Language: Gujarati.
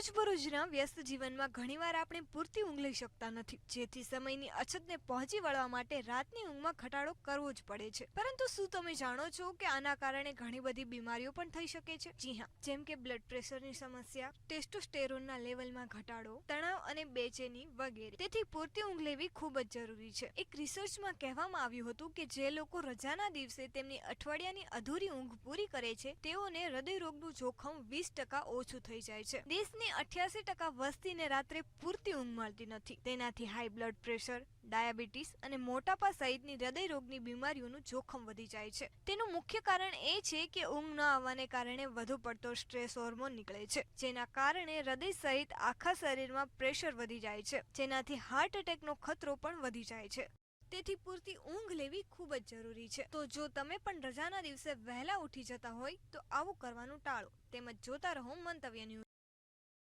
રોજબરોજના વ્યસ્ત જીવનમાં ઘણીવાર આપણે પૂરતી ઊંઘ લઈ શકતા નથી, જેથી સમયની અછતને પહોંચી વળવા માટે રાતની ઊંઘમાં ઘટાડો કરવો જ પડે છે। પરંતુ શું તમે જાણો છો કે આના કારણે ઘણી બધી બીમારીઓ પણ થઈ શકે છે? જી હા, જેમ કે બ્લડ પ્રેશરની સમસ્યા, ટેસ્ટોસ્ટેરોનના લેવલમાં ઘટાડો, તણાવ અને બેચેની વગેરે। તેથી પૂરતી ઊંઘ લેવી ખૂબ જ જરૂરી છે। એક રિસર્ચમાં કહેવામાં આવ્યું હતું કે જે લોકો રજાના દિવસે તેમની અઠવાડિયાની અધૂરી ઊંઘ પૂરી કરે છે, તેઓને હૃદયરોગનું જોખમ 20% ઓછું થઈ જાય છે। દેશની 88% વસ્તીને રાત્રે પૂરતી ઊંઘ મળતી નથી। તેનાથી હાઈ બ્લડ પ્રેશર, ડાયાબિટીસ અને મોટાપા સહિતની હૃદયરોગની બીમારીઓનું જોખમ વધી જાય છે। તેનું મુખ્ય કારણ એ છે કે ઊંઘ ન આવવાને કારણે વધુ પડતો સ્ટ્રેસ હોર્મોન નીકળે છે, જેના કારણે હૃદય સહિત આખા શરીરમાં પ્રેશર વધી જાય છે, જેનાથી હાર્ટ એટેકનો ખતરો પણ વધી જાય છે। તેથી પૂરતી ઊંઘ લેવી ખૂબ જ જરૂરી છે। તો જો તમે પણ રજાના દિવસે વહેલા ઉઠી જતા હોય તો આવું કરવાનું ટાળો, તેમજ જોતા રહો મંતવ્ય ન્યૂઝ।